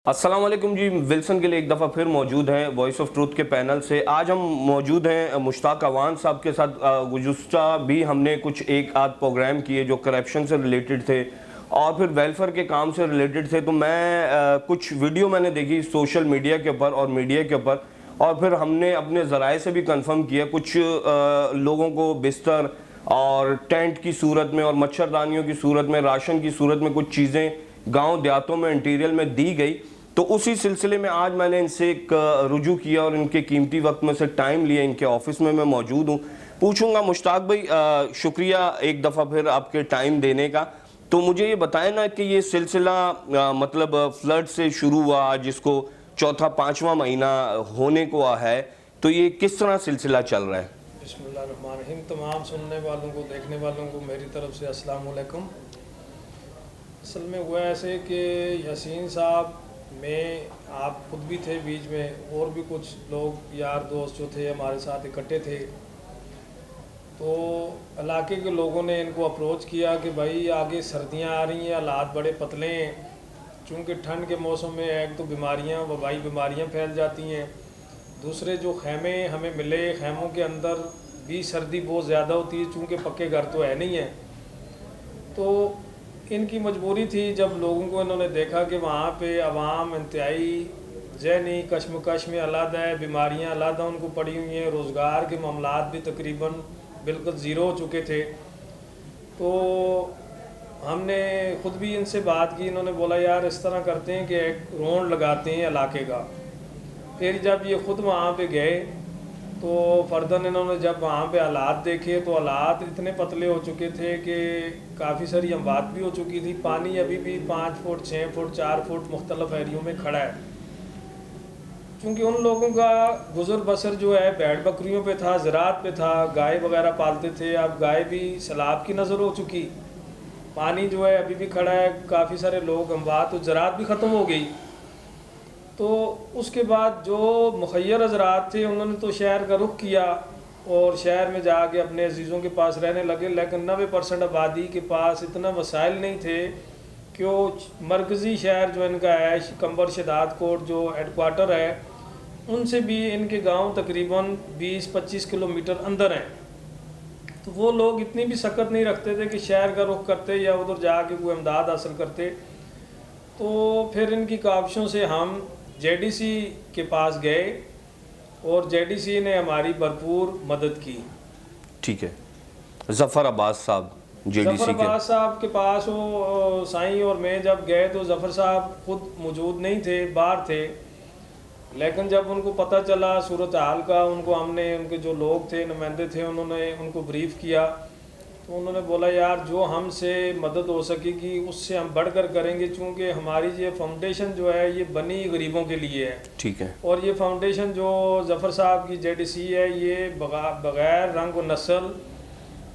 السلام علیکم جی، ولسن کے لیے ایک دفعہ پھر موجود ہیں وائس آف ٹروتھ کے پینل سے۔ آج ہم موجود ہیں مشتاق عوان صاحب کے ساتھ۔ گزشتہ بھی ہم نے کچھ ایک آدھ پروگرام کیے جو کرپشن سے ریلیٹڈ تھے اور پھر ویلفیئر کے کام سے ریلیٹڈ تھے، تو میں کچھ ویڈیو میں نے دیکھی سوشل میڈیا کے اوپر اور میڈیا کے اوپر، اور پھر ہم نے اپنے ذرائع سے بھی کنفرم کیا کچھ لوگوں کو بستر اور ٹینٹ کی صورت میں اور مچھردانیوں کی صورت میں، راشن کی صورت میں کچھ چیزیں گاؤں دیہاتوں میں انٹیریل میں دی گئی۔ تو اسی سلسلے میں آج میں نے ان سے ایک رجوع کیا اور ان کے قیمتی وقت میں سے ٹائم لیا، ان کے آفس میں موجود ہوں۔ پوچھوں گا مشتاق بھائی، شکریہ ایک دفعہ پھر آپ کے ٹائم دینے کا۔ تو مجھے یہ بتائیں نا کہ یہ سلسلہ مطلب فلڈ سے شروع ہوا، جس کو چوتھا پانچواں مہینہ ہونے کو ہے، تو یہ کس طرح سلسلہ چل رہا ہے؟ بسم اللہ الرحمن الرحیم۔ تمام سننے والوں کو، دیکھنے والوں کو میری طرف سے السلام علیکم۔ اصل میں ہوا ایسے کہ یاسین صاحب میں آپ خود بھی تھے بیچ میں، اور بھی کچھ لوگ یار دوست جو تھے ہمارے ساتھ اکٹھے تھے، تو علاقے کے لوگوں نے ان کو اپروچ کیا کہ بھائی آگے سردیاں آ رہی ہیں، حالات بڑے پتلے ہیں، چونکہ ٹھنڈ کے موسم میں ایک تو بیماریاں، وبائی بیماریاں پھیل جاتی ہیں، دوسرے جو خیمے ہمیں ملے، خیموں کے اندر بھی سردی بہت زیادہ ہوتی ہے، چونکہ پکے گھر تو ہے نہیں ہیں۔ تو ان کی مجبوری تھی، جب لوگوں کو انہوں نے دیکھا کہ وہاں پہ عوام انتہائی ذہنی کشمکش میں علیحدہ ہے، بیماریاں علیحدہ ان کو پڑی ہوئی ہیں، روزگار کے معاملات بھی تقریباً بالکل زیرو ہو چکے تھے، تو ہم نے خود بھی ان سے بات کی۔ انہوں نے بولا یار اس طرح کرتے ہیں کہ ایک رونڈ لگاتے ہیں علاقے کا۔ پھر جب یہ خود وہاں پہ گئے تو فرداً انہوں نے جب وہاں پہ حالات دیکھے تو حالات اتنے پتلے ہو چکے تھے کہ کافی ساری اموات بھی ہو چکی تھی۔ پانی ابھی بھی 5 فٹ 6 فٹ 4 فٹ مختلف ایریوں میں کھڑا ہے، چونکہ ان لوگوں کا گزر بسر جو ہے بھیڑ بکریوں پہ تھا، زراعت پہ تھا، گائے وغیرہ پالتے تھے۔ اب گائے بھی سیلاب کی نظر ہو چکی، پانی جو ہے ابھی بھی کھڑا ہے، کافی سارے لوگ اموات، تو زراعت بھی ختم ہو گئی۔ تو اس کے بعد جو مخیر حضرات تھے انہوں نے تو شہر کا رخ کیا اور شہر میں جا کے اپنے عزیزوں کے پاس رہنے لگے، لیکن 90% آبادی کے پاس اتنا وسائل نہیں تھے کہ وہ مرکزی شہر جو ان کا ہے کمبر شداد کوٹ جو ہیڈ کوارٹر ہے، ان سے بھی ان کے گاؤں تقریباً 20-25 کلومیٹر اندر ہیں۔ تو وہ لوگ اتنی بھی سکت نہیں رکھتے تھے کہ شہر کا رخ کرتے یا ادھر جا کے کوئی امداد حاصل کرتے۔ تو پھر ان کی کاوشوں سے ہم جے ڈی سی کے پاس گئے اور جے ڈی سی نے ہماری بھرپور مدد کی۔ ٹھیک ہے، ظفر عباس صاحب جے ڈی سی ظفر کے عباس صاحب کے پاس وہ سائیں اور میں جب گئے تو ظفر صاحب خود موجود نہیں تھے، باہر تھے، لیکن جب ان کو پتہ چلا صورتحال کا، ان کو ہم نے، ان کے جو لوگ تھے نمائندے تھے، انہوں نے ان کو بریف کیا، تو انہوں نے بولا یار جو ہم سے مدد ہو سکے گی اس سے ہم بڑھ کر کریں گے، چونکہ ہماری یہ فاؤنڈیشن جو ہے یہ بنی غریبوں کے لیے ہے۔ ٹھیک ہے، اور یہ فاؤنڈیشن جو ظفر صاحب کی جے ڈی سی ہے، یہ بغیر رنگ و نسل،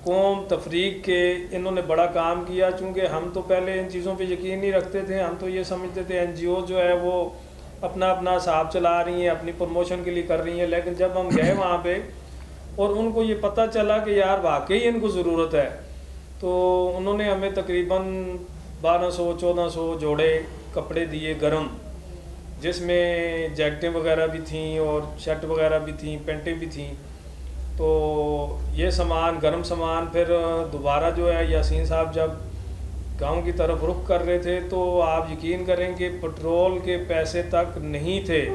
قوم، تفریق کے انہوں نے بڑا کام کیا۔ چونکہ ہم تو پہلے ان چیزوں پہ یقین نہیں رکھتے تھے، ہم تو یہ سمجھتے تھے این جی او جو ہے وہ اپنا حساب چلا رہی ہیں، اپنی پروموشن کے لیے کر رہی ہیں، لیکن جب ہم گئے وہاں پہ اور ان کو یہ پتہ چلا کہ یار واقعی ان کو ضرورت ہے، تو انہوں نے ہمیں تقریباً 1200-1400 جوڑے کپڑے دیے گرم، جس میں جیکٹیں وغیرہ بھی تھیں اور شرٹ وغیرہ بھی تھیں، پینٹیں بھی تھیں۔ تو یہ سامان، گرم سامان، پھر دوبارہ جو ہے یاسین صاحب جب گاؤں کی طرف رخ کر رہے تھے تو آپ یقین کریں کہ پٹرول کے پیسے تک نہیں تھے،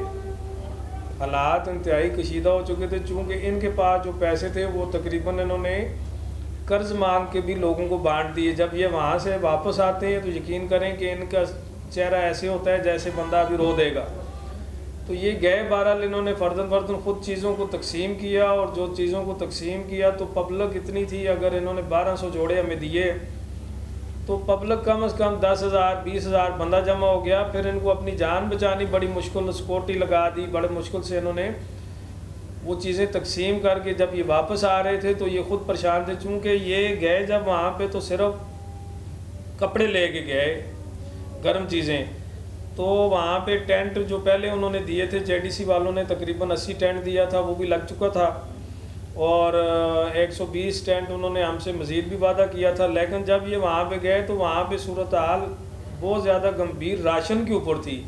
حالات انتہائی کشیدہ ہو چکے تھے۔ چونکہ ان کے پاس جو پیسے تھے وہ تقریباً انہوں نے قرض مانگ کے بھی لوگوں کو بانٹ دیے۔ جب یہ وہاں سے واپس آتے ہیں تو یقین کریں کہ ان کا چہرہ ایسے ہوتا ہے جیسے بندہ ابھی رو دے گا۔ تو یہ گئے، بہرحال انہوں نے فرداً خود چیزوں کو تقسیم کیا، اور جو چیزوں کو تقسیم کیا تو پبلک اتنی تھی، اگر انہوں نے 1200 جوڑے ہمیں دیے تو پبلک کم از کم 10,000 20,000 بندہ جمع ہو گیا۔ پھر ان کو اپنی جان بچانی بڑی مشکل، سیکورٹی لگا دی، بڑے مشکل سے انہوں نے وہ چیزیں تقسیم کر کے جب یہ واپس آ رہے تھے تو یہ خود پریشان تھے، چونکہ یہ گئے جب وہاں پہ تو صرف کپڑے لے کے گئے، گرم چیزیں، تو وہاں پہ ٹینٹ جو پہلے انہوں نے دیے تھے جے ڈی سی والوں نے تقریباً 80 ٹینٹ دیا تھا، وہ بھی لگ چکا تھا، اور 120 ٹینٹ انہوں نے ہم سے مزید بھی وعدہ کیا تھا۔ لیکن جب یہ وہاں پہ گئے تو وہاں پہ صورتحال بہت زیادہ گمبھیر راشن کے اوپر تھی،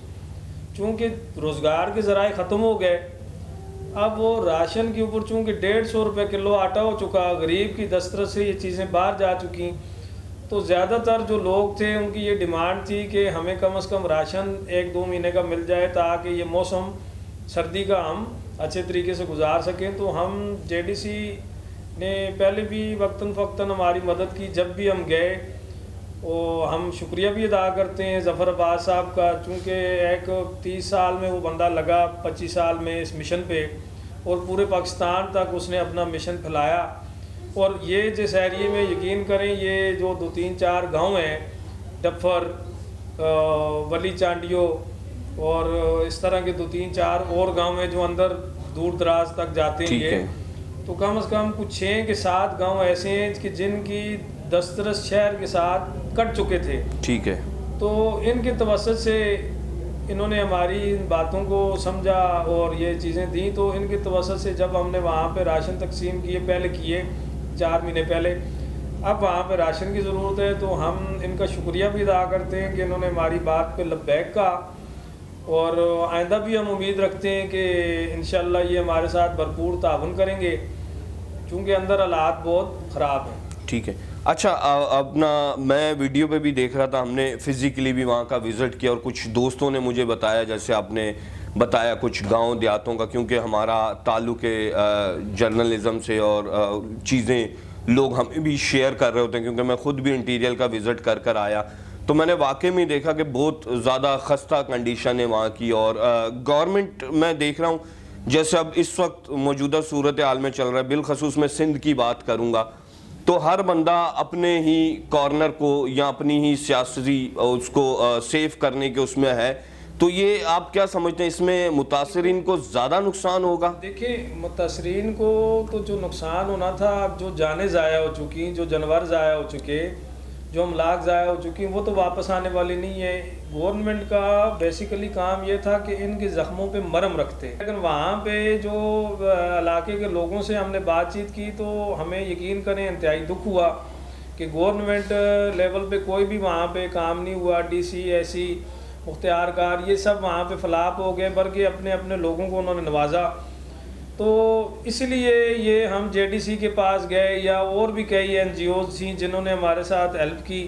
چونکہ روزگار کے ذرائع ختم ہو گئے، اب وہ راشن کے اوپر چونکہ 150 روپے کلو آٹا ہو چکا، غریب کی دسترس سے یہ چیزیں باہر جا چکی، تو زیادہ تر جو لوگ تھے ان کی یہ ڈیمانڈ تھی کہ ہمیں کم از کم راشن 1-2 مہینے کا مل جائے تاکہ یہ موسم سردی کا ہم اچھے طریقے سے گزار سکیں۔ تو ہم JDC نے پہلے بھی وقتاً فوقتاً ہماری مدد کی، جب بھی ہم گئے، ہم شکریہ بھی ادا کرتے ہیں ظفر عباس صاحب کا، چونکہ ایک 30 سال میں وہ بندہ لگا، 25 سال میں اس مشن پہ، اور پورے پاکستان تک اس نے اپنا مشن پھیلایا۔ اور یہ جس ایریے میں یقین کریں، یہ جو 2-3-4 گاؤں ہیں، ڈفر، ولی چانڈیو اور اس طرح کے 2-3-4 اور گاؤں ہیں جو اندر دور دراز تک جاتے ہیں یہ، تو کم از کم کچھ 6 کے 7 گاؤں ایسے ہیں کہ جن کی دسترس شہر کے ساتھ کٹ چکے تھے۔ ٹھیک ہے، تو ان کے توسط سے انہوں نے ہماری ان باتوں کو سمجھا اور یہ چیزیں دیں، تو ان کے توسط سے جب ہم نے وہاں پہ راشن تقسیم کیے، پہلے کیے 4 مہینے پہلے، اب وہاں پہ راشن کی ضرورت ہے، تو ہم ان کا شکریہ بھی ادا کرتے ہیں کہ انہوں نے ہماری بات پہ لبیک کہا، اور آئندہ بھی ہم امید رکھتے ہیں کہ انشاءاللہ یہ ہمارے ساتھ بھرپور تعاون کریں گے، چونکہ اندر حالات بہت خراب ہیں۔ ٹھیک ہے، اچھا اپنا میں ویڈیو پہ بھی دیکھ رہا تھا، ہم نے فزیکلی بھی وہاں کا وزٹ کیا، اور کچھ دوستوں نے مجھے بتایا، جیسے آپ نے بتایا کچھ گاؤں دیہاتوں کا، کیونکہ ہمارا تعلق ہے جرنلزم سے، اور چیزیں لوگ ہمیں بھی شیئر کر رہے ہوتے ہیں، کیونکہ میں خود بھی انٹیریل کا وزٹ کر آیا، تو میں نے واقعی میں دیکھا کہ بہت زیادہ خستہ کنڈیشن ہے وہاں کی، اور گورنمنٹ میں دیکھ رہا ہوں جیسے اب اس وقت موجودہ صورتحال میں چل رہا ہے، بالخصوص میں سندھ کی بات کروں گا، تو ہر بندہ اپنے ہی کارنر کو یا اپنی ہی سیاسی اس کو سیف کرنے کے اس میں ہے، تو یہ آپ کیا سمجھتے ہیں، اس میں متاثرین کو زیادہ نقصان ہوگا؟ دیکھیں، متاثرین کو تو جو نقصان ہونا تھا، اب جو جانیں ضائع ہو چکی، جو جانور ضائع ہو چکے، جو املاک ضائع ہو چکی، وہ تو واپس آنے والی نہیں ہے۔ گورنمنٹ کا بیسیکلی کام یہ تھا کہ ان کے زخموں پہ مرہم رکھتے، لیکن وہاں پہ جو علاقے کے لوگوں سے ہم نے بات چیت کی تو ہمیں یقین کریں انتہائی دکھ ہوا کہ گورنمنٹ لیول پہ کوئی بھی وہاں پہ کام نہیں ہوا، DC ایسی مختار کار یہ سب وہاں پہ فلاپ ہو گئے، بلکہ اپنے اپنے لوگوں کو انہوں نے نوازا۔ تو اس لیے یہ ہم JDC کے پاس گئے، یا اور بھی کئی NGOs تھیں جنہوں نے ہمارے ساتھ ہیلپ کی،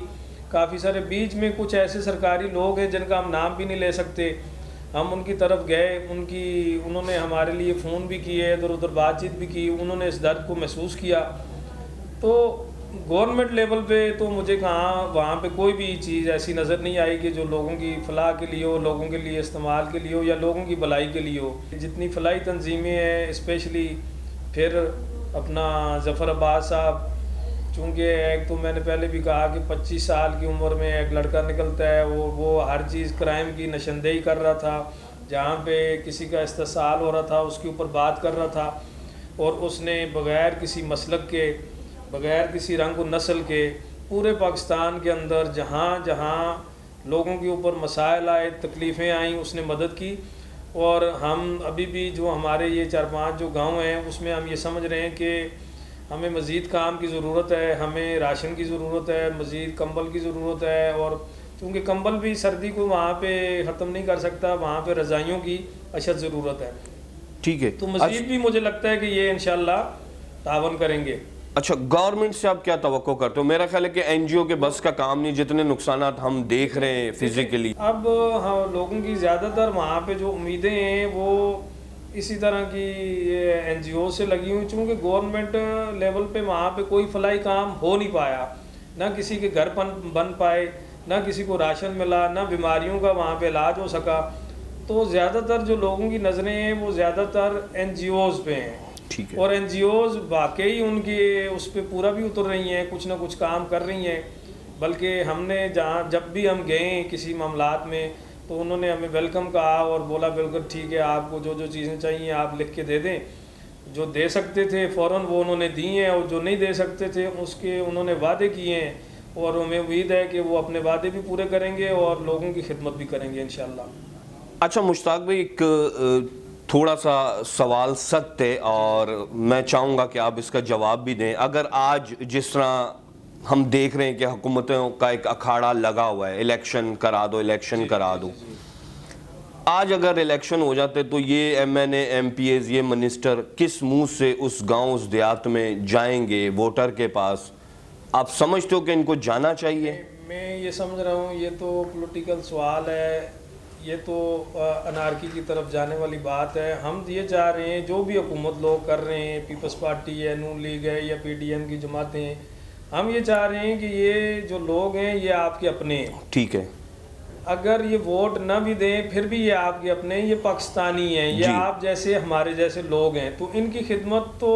کافی سارے، بیچ میں کچھ ایسے سرکاری لوگ ہیں جن کا ہم نام بھی نہیں لے سکتے، ہم ان کی طرف گئے، انہوں نے ہمارے لیے فون بھی کیے، ادھر ادھر بات چیت بھی کی، انہوں نے اس درد کو محسوس کیا۔ تو گورنمنٹ لیول پہ تو مجھے کہاں وہاں پہ کوئی بھی چیز ایسی نظر نہیں آئی کہ جو لوگوں کی فلاح کے لیے ہو، لوگوں کے لیے استعمال کے لیے ہو، یا لوگوں کی بھلائی کے لیے ہو۔ جتنی فلاحی تنظیمیں ہیں، اسپیشلی پھر اپنا ظفر عباس صاحب، چونکہ ایک تو میں نے پہلے بھی کہا کہ 25 سال کی عمر میں ایک لڑکا نکلتا ہے، وہ ہر چیز کرائم کی نشاندہی کر رہا تھا، جہاں پہ کسی کا استحصال ہو رہا تھا اس کے اوپر بات کر رہا تھا، اور اس نے بغیر کسی مسلک کے، بغیر کسی رنگ و نسل کے، پورے پاکستان کے اندر جہاں جہاں لوگوں کے اوپر مسائل آئے، تکلیفیں آئیں، اس نے مدد کی۔ اور ہم ابھی بھی جو ہمارے یہ 4-5 جو گاؤں ہیں اس میں ہم یہ سمجھ رہے ہیں کہ ہمیں مزید کام کی ضرورت ہے، ہمیں راشن کی ضرورت ہے، مزید کمبل کی ضرورت ہے، اور چونکہ کمبل بھی سردی کو وہاں پہ ختم نہیں کر سکتا، وہاں پہ رضائیوں کی اشد ضرورت ہے۔ ٹھیک ہے، تو مزید بھی مجھے لگتا ہے کہ یہ انشاءاللہ تعاون کریں گے۔ اچھا، گورنمنٹ سے آپ کیا توقع کرتے ہو؟ میرا خیال ہے کہ NGO کے بس کا کام نہیں، جتنے نقصانات ہم دیکھ رہے ہیں فزیکلی۔ اب لوگوں کی زیادہ تر وہاں پہ جو امیدیں ہیں وہ اسی طرح کی NGO سے لگی ہوئی، چونکہ گورنمنٹ لیول پہ وہاں پہ کوئی فلاحی کام ہو نہیں پایا، نہ کسی کے گھر بن پائے، نہ کسی کو راشن ملا، نہ بیماریوں کا وہاں پہ علاج ہو سکا۔ تو زیادہ تر جو لوگوں کی نظریں ہیں وہ زیادہ تر NGOs پہ ہیں، اور NGOs واقعی ان کی اس پہ پورا بھی اتر رہی ہیں، کچھ نہ کچھ کام کر رہی ہیں، بلکہ ہم نے جب بھی ہم گئے کسی معاملات میں تو انہوں نے ہمیں ویلکم کہا اور بولا بالکل ٹھیک ہے، آپ کو جو جو چیزیں چاہیے آپ لکھ کے دے دیں۔ جو دے سکتے تھے فوراً وہ انہوں نے دی ہیں، اور جو نہیں دے سکتے تھے اس کے انہوں نے وعدے کیے ہیں، اور ہمیں امید ہے کہ وہ اپنے وعدے بھی پورے کریں گے اور لوگوں کی خدمت بھی کریں گے انشاءاللہ۔ اچھا مشتاق بھائی، ایک تھوڑا سا سوال سخت ہے اور میں چاہوں گا کہ آپ اس کا جواب بھی دیں۔ اگر آج جس طرح ہم دیکھ رہے ہیں کہ حکومتوں کا ایک اکھاڑا لگا ہوا ہے، الیکشن کرا دو، الیکشن کرا دو، آج اگر الیکشن ہو جاتے تو یہ M N A M P As یہ منسٹر کس منہ سے اس گاؤں اس دیہات میں جائیں گے ووٹر کے پاس؟ آپ سمجھتے ہو کہ ان کو جانا چاہیے؟ میں یہ سمجھ رہا ہوں یہ تو پولیٹیکل سوال ہے، یہ تو انارکی کی طرف جانے والی بات ہے۔ ہم یہ چاہ رہے ہیں جو بھی حکومت لوگ کر رہے ہیں، پیپلز پارٹی ہے، نون لیگ ہے یا پی ڈی ایم کی جماعتیں ہیں، ہم یہ چاہ رہے ہیں کہ یہ جو لوگ ہیں یہ آپ کے اپنے ہیں۔ ٹھیک ہے، اگر یہ ووٹ نہ بھی دیں پھر بھی یہ آپ کے اپنے، یہ پاکستانی ہیں، یہ آپ جیسے ہمارے جیسے لوگ ہیں، تو ان کی خدمت تو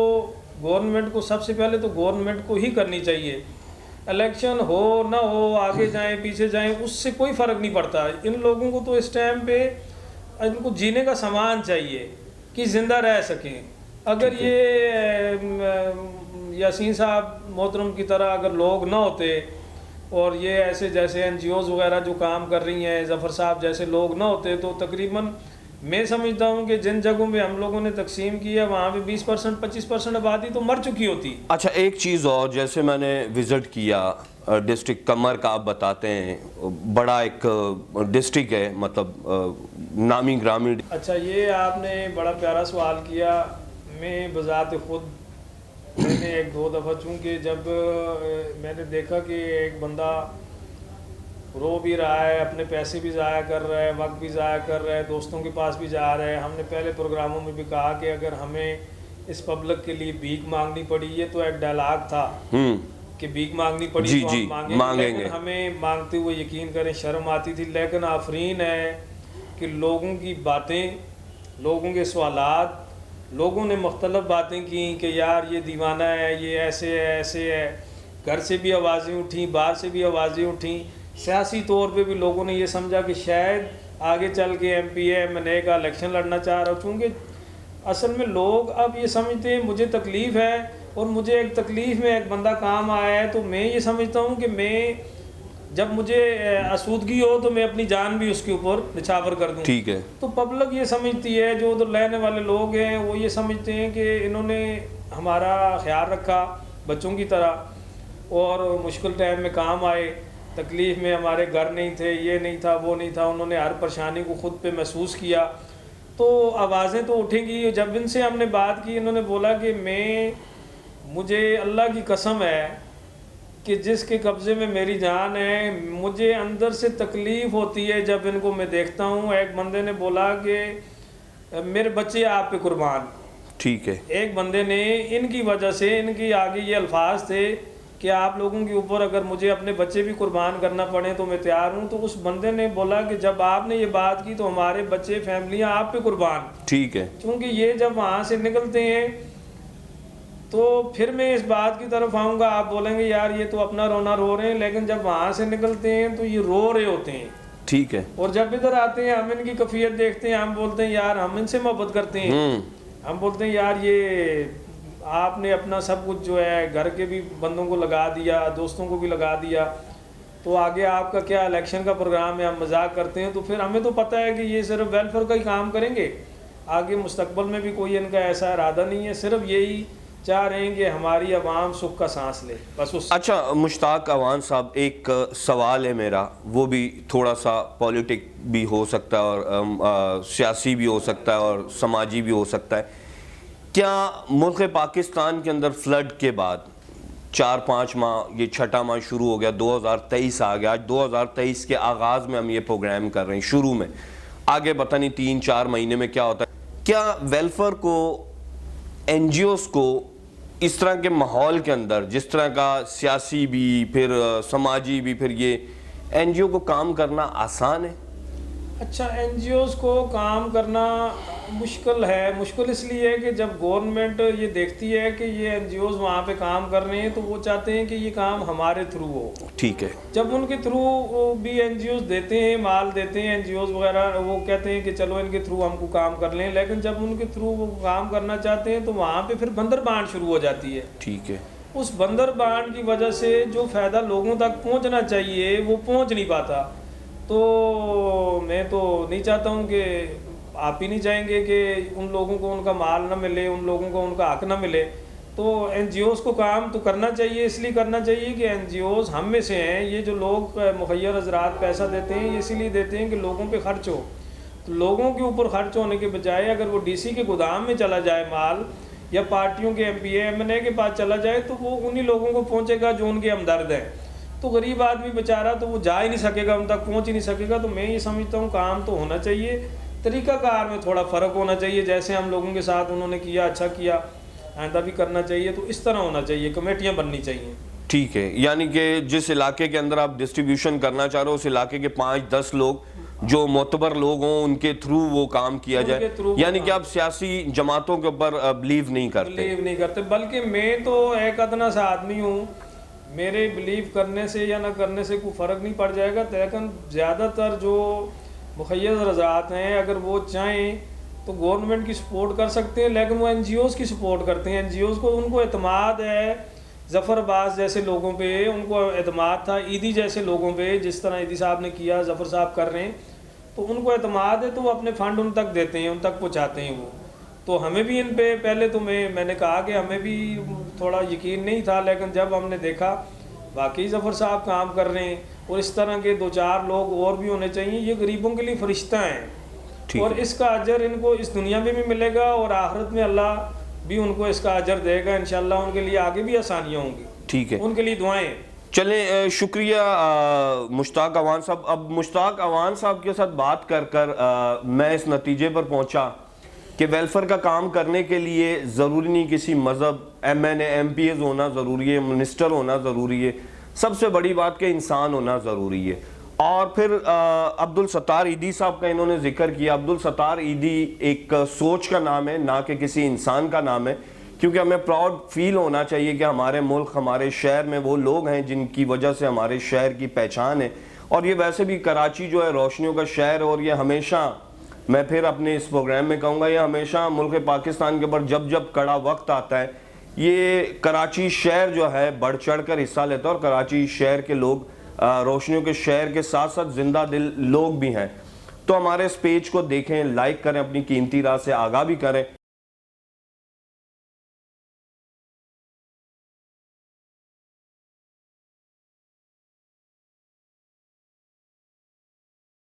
گورنمنٹ کو سب سے پہلے تو گورنمنٹ کو ہی کرنی چاہیے۔ الیکشن ہو نہ ہو، آگے جائیں پیچھے جائیں، اس سے کوئی فرق نہیں پڑتا۔ ان لوگوں کو تو اس ٹائم پہ ان کو جینے کا سامان چاہیے کہ زندہ رہ سکیں۔ اگر یہ یاسین صاحب محترم کی طرح اگر لوگ نہ ہوتے اور یہ ایسے جیسے این جی اوز وغیرہ جو کام کر رہی ہیں، ظفر صاحب جیسے لوگ نہ ہوتے، تو تقریباً میں سمجھتا ہوں کہ جن جگہوں میں ہم لوگوں نے تقسیم کیا وہاں پہ 20% 25% آبادی تو مر چکی ہوتی۔ اچھا ایک چیز اور، جیسے میں نے وزٹ کیا ڈسٹرکٹ کمر کا، آپ بتاتے ہیں بڑا ایک ڈسٹرکٹ ہے، مطلب نامی گرامی۔ اچھا یہ آپ نے بڑا پیارا سوال کیا۔ میں بذات خود میں نے ایک دو دفعہ، چونکہ جب میں نے دیکھا کہ ایک بندہ رو بھی رہا ہے، اپنے پیسے بھی ضائع کر رہا ہے، وقت بھی ضائع کر رہا ہے، دوستوں کے پاس بھی جا رہا ہے۔ ہم نے پہلے پروگراموں میں بھی کہا کہ اگر ہمیں اس پبلک کے لیے بھیک مانگنی پڑی، یہ تو ایک ڈائلاگ تھا کہ بھیک مانگنی پڑی تو ہم مانگیں گے، لیکن ہمیں مانگتے ہوئے یقین کریں شرم آتی تھی۔ لیکن آفرین ہے کہ لوگوں کی باتیں، لوگوں کے سوالات، لوگوں نے مختلف باتیں کی کہ یار یہ دیوانہ ہے، یہ ایسے ہے ایسے ہے۔ گھر سے بھی آوازیں اٹھیں، باہر سے بھی آوازیں اٹھیں۔ سیاسی طور پہ بھی لوگوں نے یہ سمجھا کہ شاید آگے چل کے ایم پی ایم این اے کا الیکشن لڑنا چاہ رہا ہوں، چونکہ اصل میں لوگ اب یہ سمجھتے ہیں مجھے تکلیف ہے اور مجھے ایک تکلیف میں ایک بندہ کام آیا ہے، تو میں یہ سمجھتا ہوں کہ میں جب مجھے آسودگی ہو تو میں اپنی جان بھی اس کے اوپر نچھاور کر دوں۔ ٹھیک ہے، تو پبلک یہ سمجھتی ہے، جو ادھر لینے والے لوگ ہیں وہ یہ سمجھتے ہیں کہ انہوں نے ہمارا خیال رکھا بچوں کی طرح اور مشکل ٹائم میں کام آئے، تکلیف میں ہمارے گھر نہیں تھے، یہ نہیں تھا وہ نہیں تھا، انہوں نے ہر پریشانی کو خود پہ محسوس کیا، تو آوازیں تو اٹھیں گی۔ جب ان سے ہم نے بات کی، انہوں نے بولا کہ مجھے اللہ کی قسم ہے کہ جس کے قبضے میں میری جان ہے، مجھے اندر سے تکلیف ہوتی ہے جب ان کو میں دیکھتا ہوں۔ ایک بندے نے بولا کہ میرے بچے آپ پہ قربان۔ ٹھیک ہے، ایک بندے نے ان کی وجہ سے، ان کی آگے یہ الفاظ تھے کہ آپ لوگوں کے اوپر اگر مجھے اپنے بچے بھی قربان کرنا پڑے تو میں تیار ہوں۔ تو اس بندے نے بولا کہ جب آپ نے یہ بات کی تو ہمارے بچے فیملیاں آپ پہ قربان۔ ٹھیک ہے، چونکہ یہ جب وہاں سے نکلتے ہیں تو پھر میں اس بات کی طرف آؤں گا، آپ بولیں گے یار یہ تو اپنا رونا رو رہے ہیں، لیکن جب وہاں سے نکلتے ہیں تو یہ رو رہے ہوتے ہیں۔ ٹھیک ہے، اور جب ادھر آتے ہیں ہم ان کی کیفیت دیکھتے ہیں، ہم بولتے ہیں یار ہم ان سے محبت کرتے ہیں، ہم بولتے ہیں یار یہ آپ نے اپنا سب کچھ جو ہے گھر کے بھی بندوں کو لگا دیا، دوستوں کو بھی لگا دیا، تو آگے آپ کا کیا الیکشن کا پروگرام ہے؟ ہم مذاق کرتے ہیں، تو پھر ہمیں تو پتہ ہے کہ یہ صرف ویلفیئر کا ہی کام کریں گے، آگے مستقبل میں بھی کوئی ان کا ایسا ارادہ نہیں ہے، صرف یہی چاہ رہے ہیں کہ ہماری عوام سکھ کا سانس لے بس اس۔ اچھا مشتاق اعوان صاحب، ایک سوال ہے میرا، وہ بھی تھوڑا سا پولیٹک بھی ہو سکتا ہے اور سیاسی بھی ہو سکتا ہے اور سماجی بھی ہو سکتا ہے۔ کیا ملک پاکستان کے اندر فلڈ کے بعد 4-5 ماہ، یہ 6واں ماہ شروع ہو گیا، 2023 آ گیا، آج 2023 کے آغاز میں ہم یہ پروگرام کر رہے ہیں، شروع میں، آگے پتہ نہیں 3-4 مہینے میں کیا ہوتا ہے، کیا ویلفیئر کو، این جی اوز کو اس طرح کے ماحول کے اندر، جس طرح کا سیاسی بھی پھر سماجی بھی، پھر یہ این جی او کو کام کرنا آسان ہے؟ اچھا این جی اوز کو کام کرنا مشکل ہے، مشکل اس لیے ہے کہ جب گورنمنٹ یہ دیکھتی ہے کہ یہ این جی اوز وہاں پہ کام کر رہے ہیں تو وہ چاہتے ہیں کہ یہ کام ہمارے تھرو ہو۔ ٹھیک ہے، جب ان کے تھرو بھی این جی اوز دیتے ہیں، مال دیتے ہیں این جی اوز وغیرہ، وہ کہتے ہیں کہ چلو ان کے تھرو ہم کو کام کر لیں، لیکن جب ان کے تھرو وہ کام کرنا چاہتے ہیں تو وہاں پہ پھر بندر بانٹ شروع ہو جاتی ہے۔ ٹھیک ہے، اس بندر بانٹ کی وجہ سے جو فائدہ لوگوں تک پہنچنا چاہیے وہ پہنچ نہیں پاتا۔ تو میں تو نہیں چاہتا ہوں کہ آپ ہی نہیں چاہیں گے کہ ان لوگوں کو ان کا مال نہ ملے، ان لوگوں کو ان کا حق نہ ملے، تو این جی اوز کو کام تو کرنا چاہیے، اس لیے کرنا چاہیے کہ این جی اوز ہم میں سے ہیں، یہ جو لوگ مخیر حضرات پیسہ دیتے ہیں یہ اسی لیے دیتے ہیں کہ لوگوں پہ خرچ ہو، تو لوگوں کے اوپر خرچ ہونے کے بجائے اگر وہ ڈی سی کے گودام میں چلا جائے مال، یا پارٹیوں کے M P A M N A کے پاس چلا جائے، تو وہ انہی لوگوں کو پہنچے گا جو ان کے ہمدرد ہیں۔ تو غریب آدمی بیچارہ تو وہ جا ہی نہیں سکے گا، ان تک پہنچ ہی نہیں سکے گا۔ تو میں یہ سمجھتا ہوں کام تو ہونا چاہیے، طریقہ کار میں تھوڑا فرق ہونا چاہیے، جیسے ہم لوگوں کے ساتھ انہوں نے کیا اچھا کیا، آئندہ بھی کرنا چاہیے، تو اس طرح ہونا چاہیے، کمیٹیاں بننی چاہیے۔ ٹھیک ہے، یعنی کہ جس علاقے کے اندر آپ ڈسٹریبیوشن کرنا چاہ رہے ہو اس علاقے کے 5-10 لوگ جو معتبر لوگ ہوں ان کے تھرو وہ کام کیا جائے، یعنی کہ آپ سیاسی جماعتوں کے اوپر بلیو نہیں کرتے؟ بلکہ میں تو ایک ادنا سا آدمی ہوں، میرے بلیو کرنے سے یا نہ کرنے سے کوئی فرق نہیں پڑ جائے گا، لیکن زیادہ تر جو مخیز رضاعت ہیں اگر وہ چاہیں تو گورنمنٹ کی سپورٹ کر سکتے ہیں، لیکن وہ این جی اوز کی سپورٹ کرتے ہیں۔ این جی اوز کو ان کو اعتماد ہے ظفر عباس جیسے لوگوں پہ، ان کو اعتماد تھا عیدی جیسے لوگوں پہ، جس طرح عیدی صاحب نے کیا، ظفر صاحب کر رہے ہیں، تو ان کو اعتماد ہے، تو وہ اپنے فنڈ ان تک دیتے ہیں، ان تک پہنچاتے ہیں وہ۔ تو ہمیں بھی ان پہ پہلے تو میں نے کہا کہ ہمیں بھی تھوڑا یقین نہیں تھا، لیکن جب ہم نے دیکھا واقعی ظفر صاحب کام کر رہے ہیں، اور اس طرح کے 2-4 لوگ اور بھی ہونے چاہیے، یہ غریبوں کے لیے فرشتہ ہیں، اور اس کا اجر ان کو اس دنیا میں بھی ملے گا، اور آخرت میں اللہ بھی ان کو اس کا اجر دے گا انشاءاللہ، ان کے لیے آگے بھی آسانیاں ہوں گی۔ ٹھیک ہے، ان کے لیے دعائیں۔ چلیں شکریہ مشتاق اوان صاحب۔ اب مشتاق اوان صاحب کے ساتھ بات کر میں اس نتیجے پر پہنچا کہ ویلفیئر کا کام کرنے کے لیے ضروری نہیں کسی مذہب، M N A M P As ہونا ضروری ہے، منسٹر ہونا ضروری ہے، سب سے بڑی بات کہ انسان ہونا ضروری ہے۔ اور پھر عبدالستار عیدی صاحب کا انہوں نے ذکر کیا۔ عبدالستار عیدی ایک سوچ کا نام ہے، نہ کہ کسی انسان کا نام ہے، کیونکہ ہمیں پراؤڈ فیل ہونا چاہیے کہ ہمارے ملک، ہمارے شہر میں وہ لوگ ہیں جن کی وجہ سے ہمارے شہر کی پہچان ہے۔ اور یہ ویسے بھی کراچی جو ہے روشنیوں کا شہر ہے، اور یہ ہمیشہ، میں پھر اپنے اس پروگرام میں کہوں گا، یہ ہمیشہ ملک پاکستان کے اوپر جب کڑا وقت آتا ہے یہ کراچی شہر جو ہے بڑھ چڑھ کر حصہ لیتا ہے، اور کراچی شہر کے لوگ روشنیوں کے شہر کے ساتھ ساتھ زندہ دل لوگ بھی ہیں۔ تو ہمارے اس پیج کو دیکھیں، لائک کریں، اپنی قیمتی رائے سے آگاہ بھی کریں۔